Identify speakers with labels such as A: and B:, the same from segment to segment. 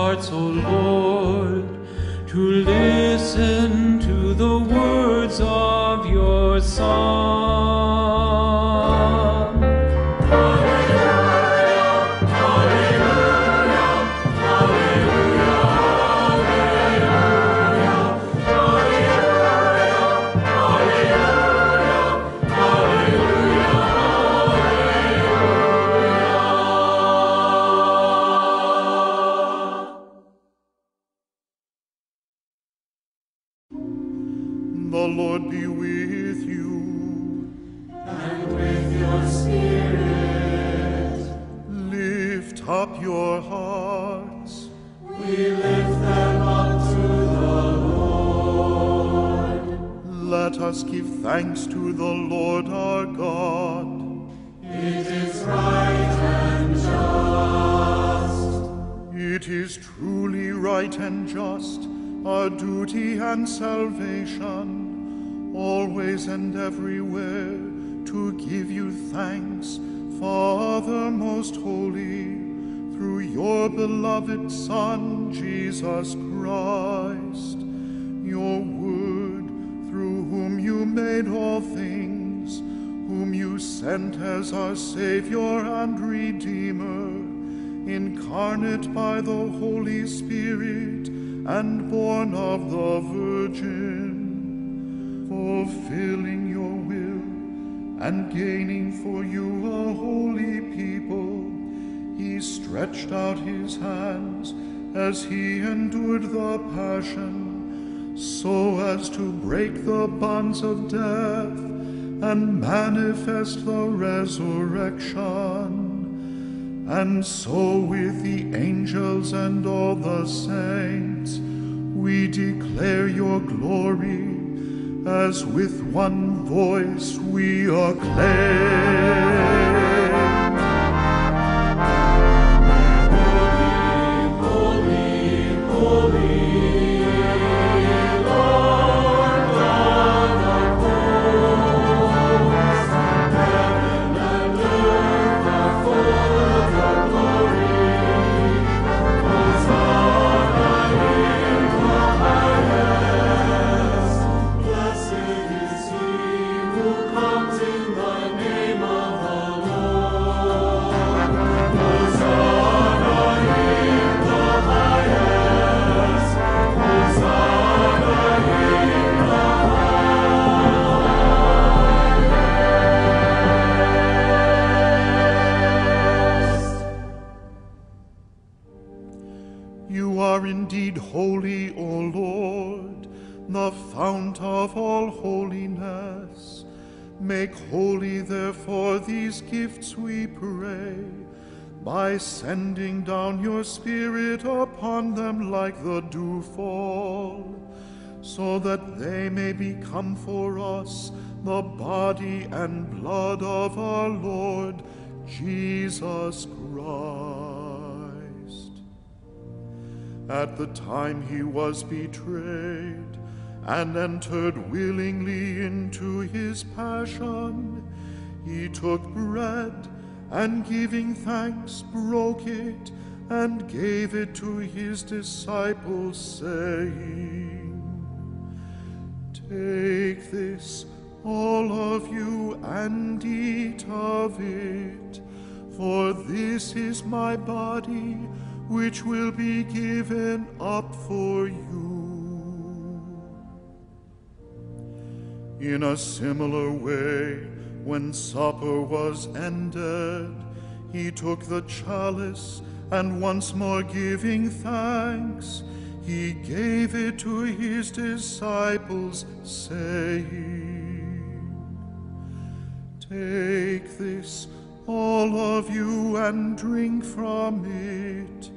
A: hearts, O Lord, to listen to the words of your Son. Alleluia, alleluia, alleluia,
B: The Lord be with you.
C: And with your spirit.
B: Lift up your hearts.
C: We lift them up to the Lord.
B: Let us give thanks to the Lord our God.
C: It is right and just.
B: It is truly right and just, our duty and salvation, always and everywhere, to give you thanks, Father most holy, through your beloved Son, Jesus Christ, your Word, through whom you made all things, whom you sent as our Savior and Redeemer, incarnate by the Holy Spirit, and born of the Virgin, fulfilling your will, and gaining for you a holy people, he stretched out his hands as he endured the passion, so as to break the bonds of death and manifest the resurrection. And so with the angels and all the saints, we declare your glory, as with one voice we acclaim.
C: Holy, holy, Lord God of hosts, heaven and earth are full of your glory. Hosanna in the highest. Blessed is he who comes in the name of the Lord. Hosanna in the highest. Hosanna in the highest.
B: You are indeed holy, O Lord, the fount of all holiness. Make holy, therefore, these gifts, we pray, by sending down your Spirit upon them like the dewfall, so that they may become for us the body and blood of our Lord Jesus Christ. At the time he was betrayed and entered willingly into his passion, he took bread and, giving thanks, broke it and gave it to his disciples, saying, "Take this, all of you, and eat of it, for this is my body, which will be given up for you." In a similar way, when supper was ended, he took the chalice, and once more giving thanks, he gave it to his disciples, saying, "Take this, all of you, and drink from it,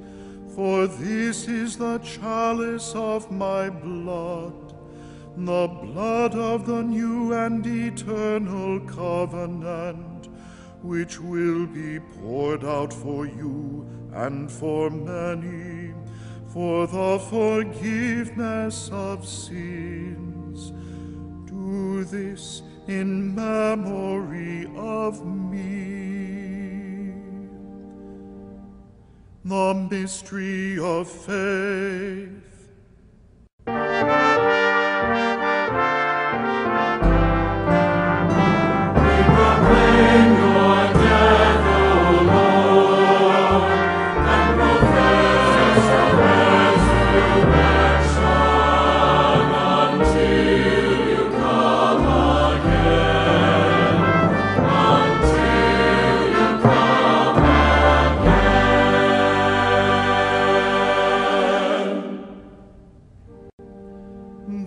B: for this is the chalice of my blood, the blood of the new and eternal covenant, which will be poured out for you and for many, for the forgiveness of sins. Do this in memory of me." The mystery of faith.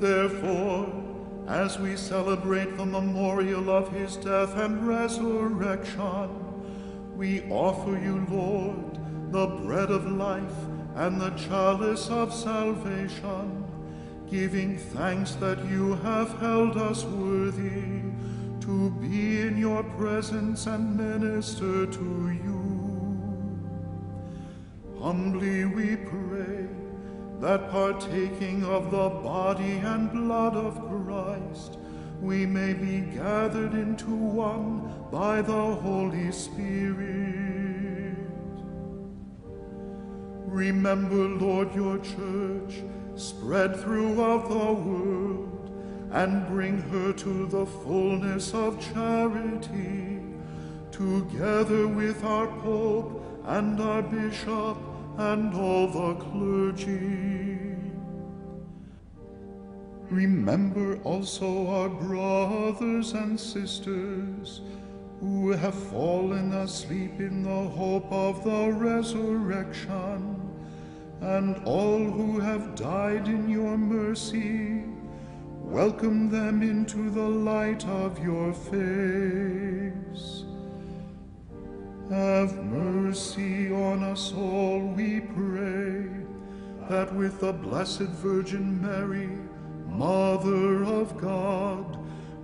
B: Therefore, as we celebrate the memorial of his death and resurrection, we offer you, Lord, the bread of life and the chalice of salvation, giving thanks that you have held us worthy to be in your presence and minister to you. Humbly we pray that partaking of the body and blood of Christ, we may be gathered into one by the Holy Spirit. Remember, Lord, your church spread throughout the world, and bring her to the fullness of charity, together with our Pope and our Bishop and all the clergy. Remember also our brothers and sisters who have fallen asleep in the hope of the resurrection, and all who have died in your mercy. Welcome them into the light of your face. Have mercy on us all, we pray, that with the Blessed Virgin Mary, Mother of God,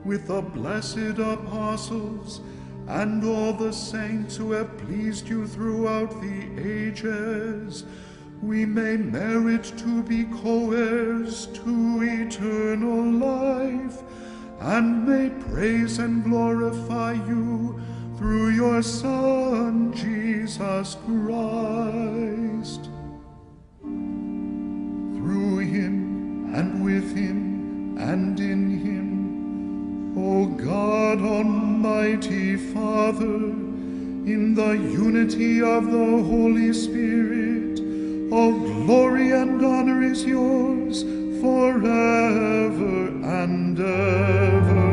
B: with the blessed apostles, and all the saints who have pleased you throughout the ages, we may merit to be co-heirs to eternal life, and may praise and glorify you through your Son, Jesus Christ. Through him, and with him, and in him, O God, Almighty Father, in the unity of the Holy Spirit, all glory and honor is yours forever and ever.